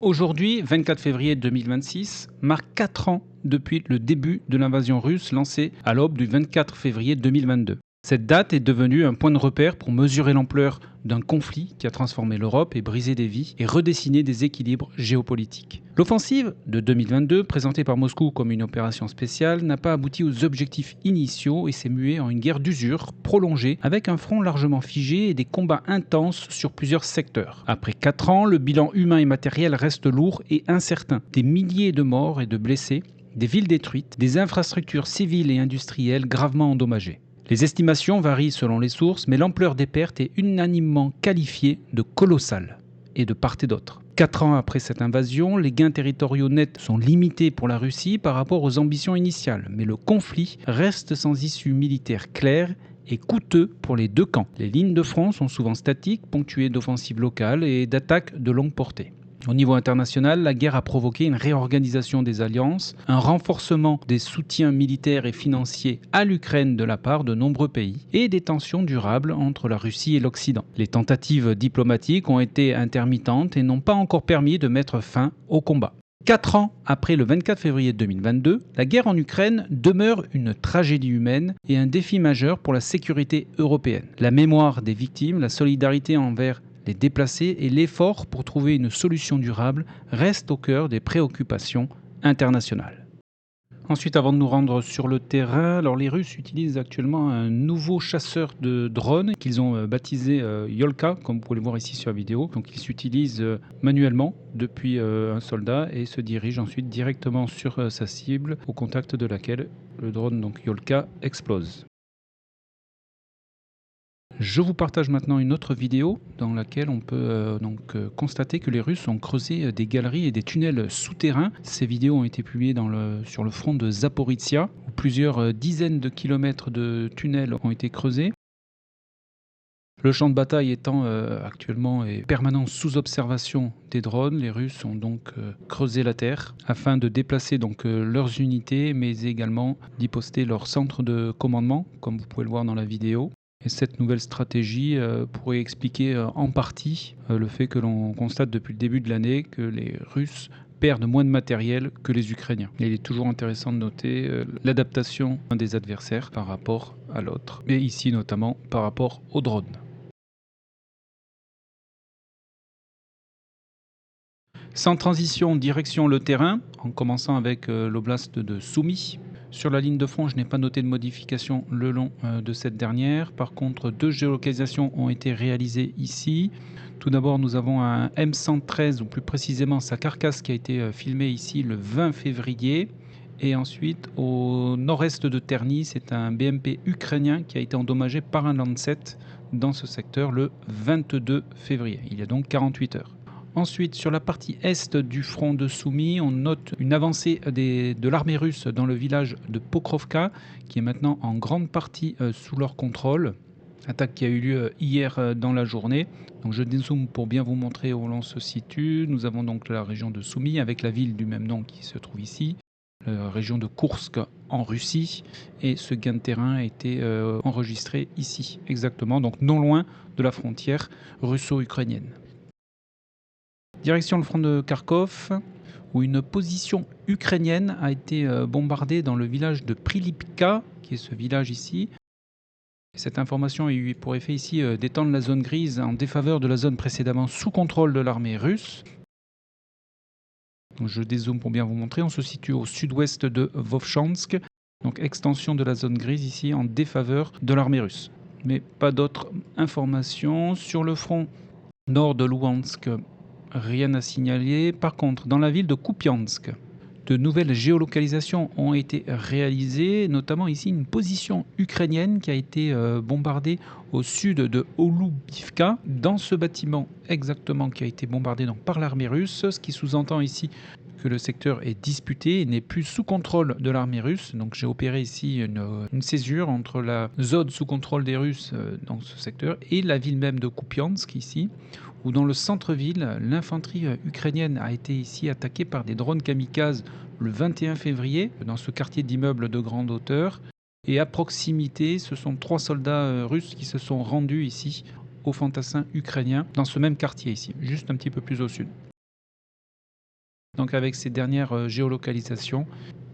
Aujourd'hui, 24 février 2026, marque 4 ans depuis le début de l'invasion russe lancée à l'aube du 24 février 2022. Cette date est devenue un point de repère pour mesurer l'ampleur d'un conflit qui a transformé l'Europe et brisé des vies et redessiné des équilibres géopolitiques. L'offensive de 2022, présentée par Moscou comme une opération spéciale, n'a pas abouti aux objectifs initiaux et s'est muée en une guerre d'usure prolongée avec un front largement figé et des combats intenses sur plusieurs secteurs. Après 4 ans, le bilan humain et matériel reste lourd et incertain. Des milliers de morts et de blessés, des villes détruites, des infrastructures civiles et industrielles gravement endommagées. Les estimations varient selon les sources, mais l'ampleur des pertes est unanimement qualifiée de colossale, et de part et d'autre. 4 ans après cette invasion, les gains territoriaux nets sont limités pour la Russie par rapport aux ambitions initiales, mais le conflit reste sans issue militaire claire et coûteux pour les deux camps. Les lignes de front sont souvent statiques, ponctuées d'offensives locales et d'attaques de longue portée. Au niveau international, la guerre a provoqué une réorganisation des alliances, un renforcement des soutiens militaires et financiers à l'Ukraine de la part de nombreux pays et des tensions durables entre la Russie et l'Occident. Les tentatives diplomatiques ont été intermittentes et n'ont pas encore permis de mettre fin au combat. 4 ans après le 24 février 2022, la guerre en Ukraine demeure une tragédie humaine et un défi majeur pour la sécurité européenne. La mémoire des victimes, la solidarité envers les déplacés et l'effort pour trouver une solution durable restent au cœur des préoccupations internationales. Ensuite, avant de nous rendre sur le terrain, alors les Russes utilisent actuellement un nouveau chasseur de drones qu'ils ont baptisé Yolka, comme vous pouvez le voir ici sur la vidéo. Donc il s'utilise manuellement depuis un soldat et se dirige ensuite directement sur sa cible, au contact de laquelle le drone donc Yolka explose. Je vous partage maintenant une autre vidéo dans laquelle on peut constater que les Russes ont creusé des galeries et des tunnels souterrains. Ces vidéos ont été publiées sur le front de Zaporizhia, où plusieurs dizaines de kilomètres de tunnels ont été creusés. Le champ de bataille étant actuellement et permanent sous observation des drones, les Russes ont donc creusé la terre afin de déplacer leurs unités, mais également d'y poster leur centre de commandement, comme vous pouvez le voir dans la vidéo. Et cette nouvelle stratégie pourrait expliquer en partie le fait que l'on constate depuis le début de l'année que les Russes perdent moins de matériel que les Ukrainiens. Et il est toujours intéressant de noter l'adaptation des adversaires par rapport à l'autre, et ici notamment par rapport aux drones. Sans transition, direction le terrain, en commençant avec l'oblast de Soumy. Sur la ligne de front, je n'ai pas noté de modification le long de cette dernière. Par contre, 2 géolocalisations ont été réalisées ici. Tout d'abord, nous avons un M113, ou plus précisément sa carcasse qui a été filmée ici le 20 février. Et ensuite, au nord-est de Terny, c'est un BMP ukrainien qui a été endommagé par un Lancet dans ce secteur le 22 février. Il y a donc 48 heures. Ensuite, sur la partie est du front de Soumy, on note une avancée de l'armée russe dans le village de Pokrovka, qui est maintenant en grande partie sous leur contrôle. Attaque qui a eu lieu hier dans la journée. Donc je dézoome pour bien vous montrer où l'on se situe. Nous avons donc la région de Soumy avec la ville du même nom qui se trouve ici, la région de Koursk en Russie, et ce gain de terrain a été enregistré ici, exactement, donc non loin de la frontière russo-ukrainienne. Direction le front de Kharkov, où une position ukrainienne a été bombardée dans le village de Prilipka, qui est ce village ici. Cette information a eu pour effet ici d'étendre la zone grise en défaveur de la zone précédemment sous contrôle de l'armée russe. Donc je dézoome pour bien vous montrer. On se situe au sud-ouest de Vovchansk, donc extension de la zone grise ici en défaveur de l'armée russe. Mais pas d'autres informations. Sur le front nord de Louhansk, rien à signaler. Par contre, dans la ville de Kupiansk, de nouvelles géolocalisations ont été réalisées, notamment ici une position ukrainienne qui a été bombardée au sud de Olubivka, dans ce bâtiment exactement qui a été bombardé par l'armée russe, ce qui sous-entend ici que le secteur est disputé et n'est plus sous contrôle de l'armée russe. Donc j'ai opéré ici une césure entre la zone sous contrôle des Russes dans ce secteur et la ville même de Kupiansk ici, où dans le centre-ville, l'infanterie ukrainienne a été ici attaquée par des drones kamikazes le 21 février dans ce quartier d'immeubles de grande hauteur. Et à proximité, ce sont 3 soldats russes qui se sont rendus ici aux fantassins ukrainiens dans ce même quartier ici, juste un petit peu plus au sud. Donc avec ces dernières géolocalisations,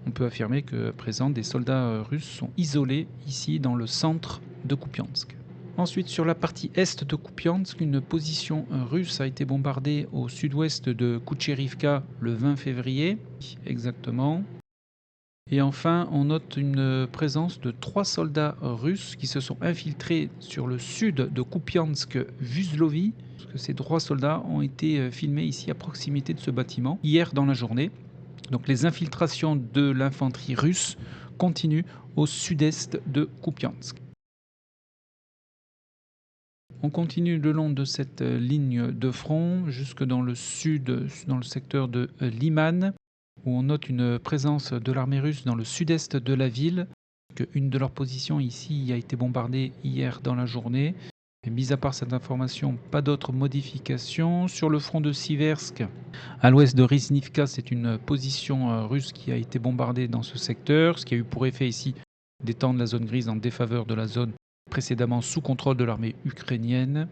on peut affirmer que à présent des soldats russes sont isolés ici dans le centre de Kupiansk. Ensuite, sur la partie est de Kupiansk, une position russe a été bombardée au sud-ouest de Kucherivka le 20 février, exactement. Et enfin, on note une présence de 3 soldats russes qui se sont infiltrés sur le sud de Kupiansk-Vuzlovi. Ces 3 soldats ont été filmés ici à proximité de ce bâtiment hier dans la journée. Donc les infiltrations de l'infanterie russe continuent au sud-est de Kupiansk. On continue le long de cette ligne de front jusque dans le sud, dans le secteur de Liman, où on note une présence de l'armée russe dans le sud-est de la ville. Une de leurs positions ici a été bombardée hier dans la journée. Et mis à part cette information, pas d'autres modifications. Sur le front de Siversk, à l'ouest de Riznivka, c'est une position russe qui a été bombardée dans ce secteur, ce qui a eu pour effet ici d'étendre la zone grise en défaveur de la zone précédemment sous contrôle de l'armée ukrainienne.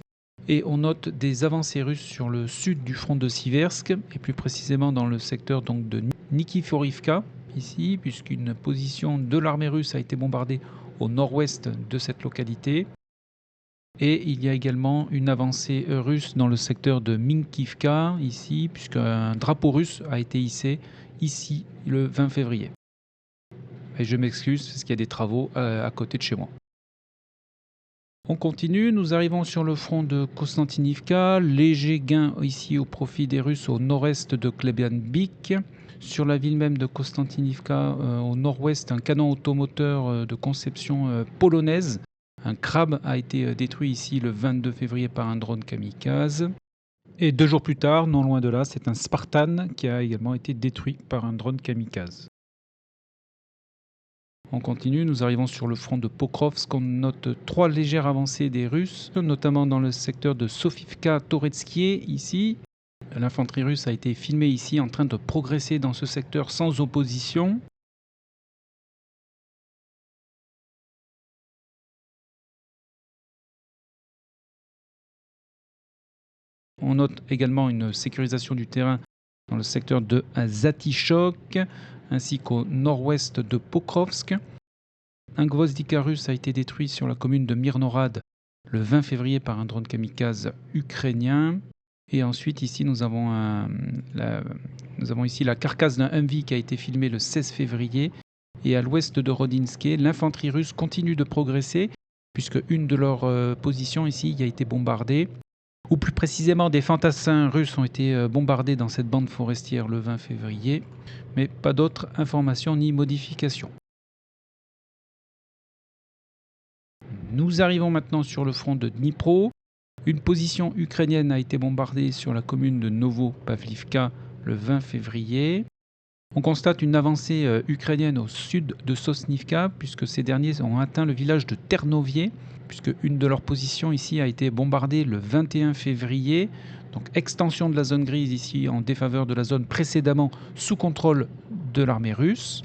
Et on note des avancées russes sur le sud du front de Siversk, et plus précisément dans le secteur donc de Nikiforivka, ici, puisqu'une position de l'armée russe a été bombardée au nord-ouest de cette localité. Et il y a également une avancée russe dans le secteur de Minkivka, ici, puisqu'un drapeau russe a été hissé ici le 20 février. Et je m'excuse parce qu'il y a des travaux à côté de chez moi. On continue, nous arrivons sur le front de Konstantinivka, léger gain ici au profit des Russes au nord-est de Klebianbik. Sur la ville même de Konstantinivka, au nord-ouest, un canon automoteur de conception polonaise. Un Krab a été détruit ici le 22 février par un drone kamikaze. Et 2 jours plus tard, non loin de là, c'est un Spartan qui a également été détruit par un drone kamikaze. On continue, nous arrivons sur le front de Pokrovsk. On note 3 légères avancées des Russes, notamment dans le secteur de Sofivka-Toretskie, ici. L'infanterie russe a été filmée ici en train de progresser dans ce secteur sans opposition. On note également une sécurisation du terrain dans le secteur de Zatichok, ainsi qu'au nord-ouest de Pokrovsk. Un Gvozdika russe a été détruit sur la commune de Mirnorad le 20 février par un drone kamikaze ukrainien. Et ensuite, ici, nous avons ici la carcasse d'un Humvee qui a été filmée le 16 février. Et à l'ouest de Rodinske, l'infanterie russe continue de progresser, puisque une de leurs positions ici a été bombardée. Ou plus précisément, des fantassins russes ont été bombardés dans cette bande forestière le 20 février, mais pas d'autres informations ni modifications. Nous arrivons maintenant sur le front de Dnipro. Une position ukrainienne a été bombardée sur la commune de Novo-Pavlivka le 20 février. On constate une avancée ukrainienne au sud de Sosnivka, puisque ces derniers ont atteint le village de Ternovier, puisque une de leurs positions ici a été bombardée le 21 février. Donc extension de la zone grise ici en défaveur de la zone précédemment sous contrôle de l'armée russe.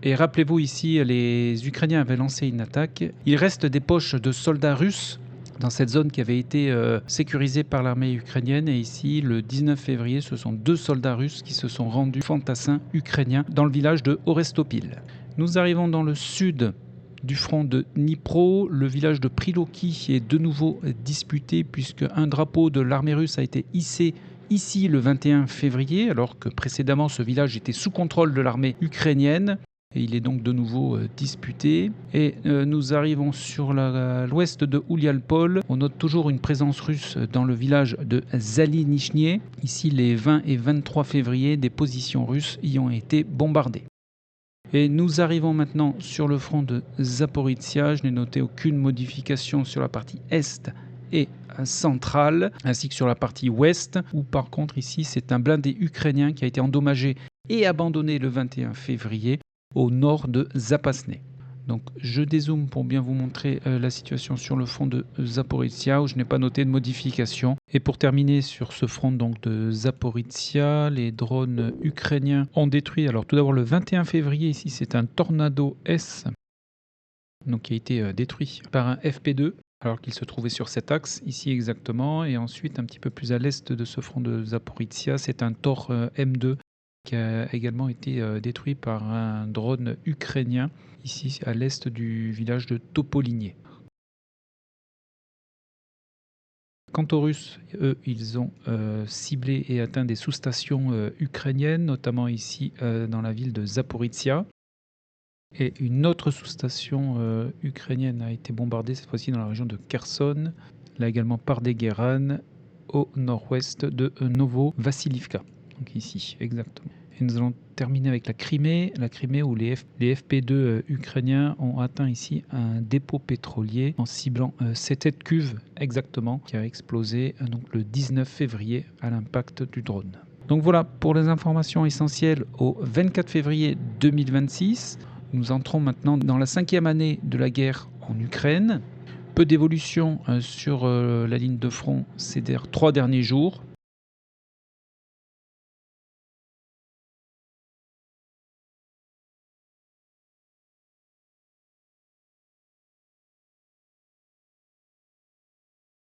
Et rappelez-vous ici, les Ukrainiens avaient lancé une attaque. Il reste des poches de soldats russes dans cette zone qui avait été sécurisée par l'armée ukrainienne. Et ici, le 19 février, ce sont 2 soldats russes qui se sont rendus fantassins ukrainiens dans le village de Orestopil. Nous arrivons dans le sud du front de Dnipro. Le village de Priloki est de nouveau disputé puisque un drapeau de l'armée russe a été hissé ici le 21 février, alors que précédemment ce village était sous contrôle de l'armée ukrainienne. Et il est donc de nouveau disputé. Et nous arrivons sur l'ouest de Oulialpol. On note toujours une présence russe dans le village de Zalinichnie. Ici, les 20 et 23 février, des positions russes y ont été bombardées. Et nous arrivons maintenant sur le front de Zaporizhia. Je n'ai noté aucune modification sur la partie est et centrale, ainsi que sur la partie ouest, où par contre ici c'est un blindé ukrainien qui a été endommagé et abandonné le 21 février au nord de Zapasne. Donc je dézoome pour bien vous montrer la situation sur le front de Zaporizhia où je n'ai pas noté de modification. Et pour terminer sur ce front donc de Zaporizhia, les drones ukrainiens ont détruit, alors tout d'abord le 21 février, ici c'est un Tornado S donc qui a été détruit par un FP2. alors qu'il se trouvait sur cet axe, ici exactement, et ensuite un petit peu plus à l'est de ce front de Zaporizhia, c'est un Tor M2 qui a également été détruit par un drone ukrainien, ici à l'est du village de Topolinier. Quant aux Russes, eux, ils ont ciblé et atteint des sous-stations ukrainiennes, notamment ici dans la ville de Zaporizhia. Et une autre sous-station ukrainienne a été bombardée, cette fois-ci dans la région de Kherson, là également par des Guéranes, au nord-ouest de Novo-Vassilivka. Donc ici, exactement. Et nous allons terminer avec la Crimée où les FP2 ukrainiens ont atteint ici un dépôt pétrolier en ciblant cette tête cuve exactement, qui a explosé donc le 19 février à l'impact du drone. Donc voilà pour les informations essentielles au 24 février 2026. Nous entrons maintenant dans la 5e année de la guerre en Ukraine. Peu d'évolution sur la ligne de front ces 3 derniers jours.